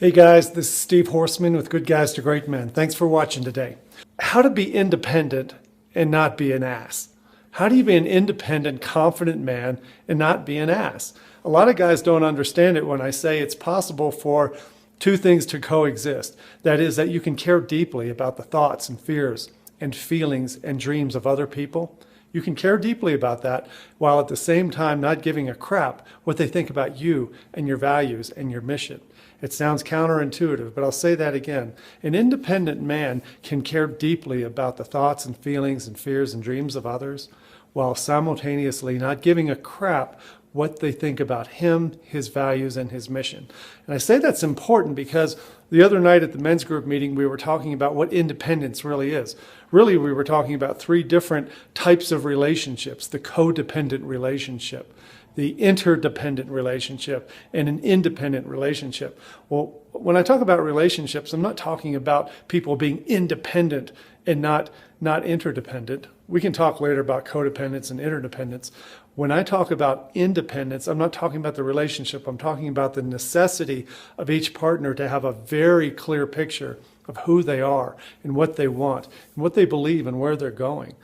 Hey guys, this is Steve Horseman with Good Guys to Great Men. Thanks for watching today. How to be independent and not be an ass. How do you be an independent, confident man and not be an ass? A lot of guys don't understand it when I say it's possible for two things to coexist. That is, that you can care deeply about the thoughts and fears and feelings and dreams of other people. You can care deeply about that while at the same time not giving a crap what they think about you and your values and your mission. It sounds counterintuitive, but I'll say that again. An independent man can care deeply about the thoughts and feelings and fears and dreams of others while simultaneously not giving a crap what they think about him, his values, and his mission. And I say that's important because the other night at the men's group meeting, we were talking about what independence really is. Really, we were talking about three different types of relationships: the codependent relationship, the interdependent relationship, and an independent relationship. Well, when I talk about relationships, I'm not talking about people being independent and not interdependent. We can talk later about codependence and interdependence. When I talk about independence, I'm not talking about the relationship. I'm talking about the necessity of each partner to have a very clear picture of who they are and what they want and what they believe and where they're going.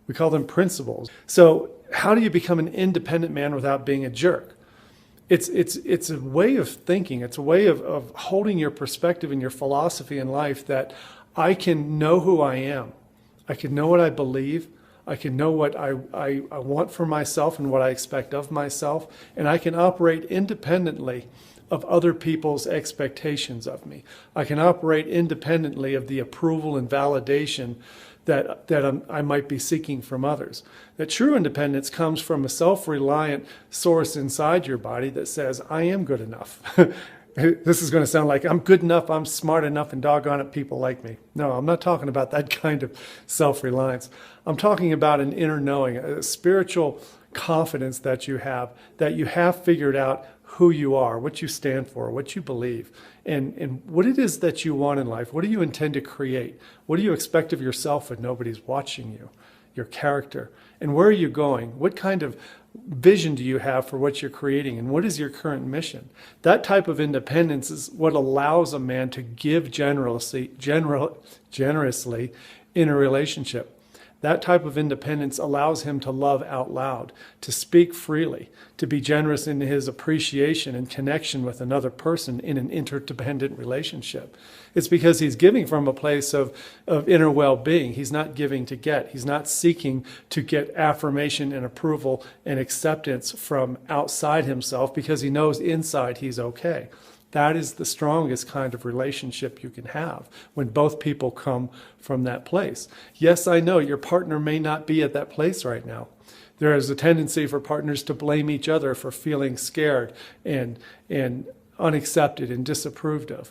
We call them principles. So how do you become an independent man without being a jerk? It's a way of thinking. It's a way of holding your perspective and your philosophy in life that I can know who I am. I can know what I believe. I can know what I want for myself and what I expect of myself. And I can operate independently of other people's expectations of me. I can operate independently of the approval and validation that I might be seeking from others. That true independence comes from a self-reliant source inside your body that says, I am good enough. This is going to sound like I'm good enough, I'm smart enough, and doggone it, people like me. No, I'm not talking about that kind of self-reliance. I'm talking about an inner knowing, a spiritual confidence that you have figured out who you are, what you stand for, what you believe, and what it is that you want in life. What do you intend to create? What do you expect of yourself when nobody's watching you? Your character. And where are you going? What kind of vision do you have for what you're creating? And what is your current mission? That type of independence is what allows a man to give generously in a relationship. That type of independence allows him to love out loud, to speak freely, to be generous in his appreciation and connection with another person in an interdependent relationship. It's because he's giving from a place of inner well-being. He's not giving to get. He's not seeking to get affirmation and approval and acceptance from outside himself because he knows inside he's okay. That is the strongest kind of relationship you can have when both people come from that place. Yes, I know your partner may not be at that place right now. There is a tendency for partners to blame each other for feeling scared and unaccepted and disapproved of.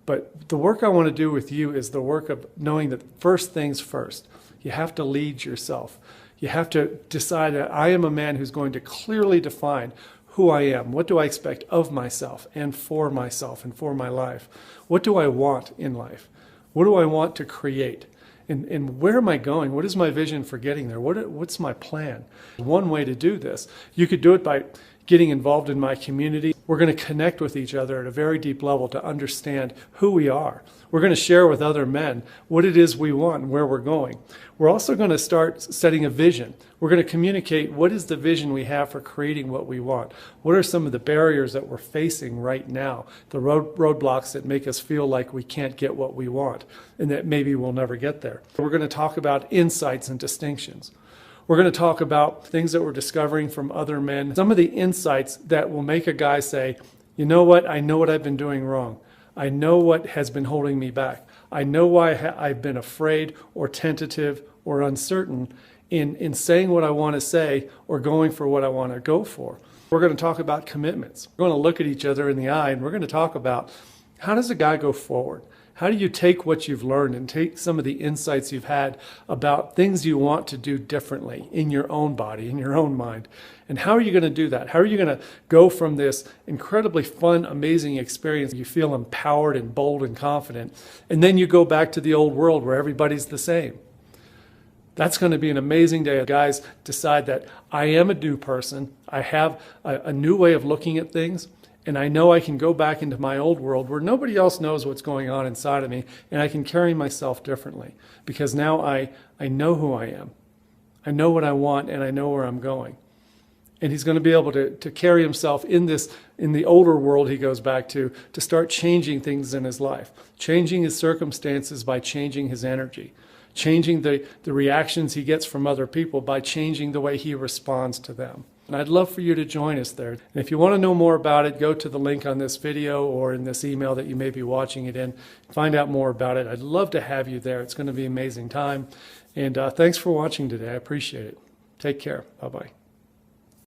But the work I want to do with you is the work of knowing that first things first. You have to lead yourself. You have to decide that I am a man who's going to clearly define who I am. What do I expect of myself and for my life? What do I want in life? What do I want to create? And where am I going? What is my vision for getting there? What's my plan? One way to do this, you could do it by getting involved in my community. We're going to connect with each other at a very deep level to understand who we are. We're going to share with other men what it is we want and where we're going. We're also going to start setting a vision. We're going to communicate what is the vision we have for creating what we want. What are some of the barriers that we're facing right now, the roadblocks that make us feel like we can't get what we want and that maybe we'll never get there. We're going to talk about insights and distinctions. We're going to talk about things that we're discovering from other men, some of the insights that will make a guy say, you know what, I know what I've been doing wrong. I know what has been holding me back. I know why I've been afraid or tentative or uncertain in saying what I want to say or going for what I want to go for. We're going to talk about commitments. We're going to look at each other in the eye and we're going to talk about how does a guy go forward? How do you take what you've learned and take some of the insights you've had about things you want to do differently in your own body, in your own mind? And how are you going to do that? How are you going to go from this incredibly fun, amazing experience? You feel empowered and bold and confident, and then you go back to the old world where everybody's the same. That's going to be an amazing day. Guys, decide that I am a new person. I have a new way of looking at things. And I know I can go back into my old world where nobody else knows what's going on inside of me, and I can carry myself differently because now I know who I am. I know what I want, and I know where I'm going. And he's going to be able to carry himself in the older world he goes back to start changing things in his life, changing his circumstances by changing his energy, changing the reactions he gets from other people by changing the way he responds to them. And I'd love for you to join us there. And if you want to know more about it, go to the link on this video or in this email that you may be watching it in. Find out more about it. I'd love to have you there. It's going to be an amazing time. And thanks for watching today. I appreciate it. Take care. Bye-bye.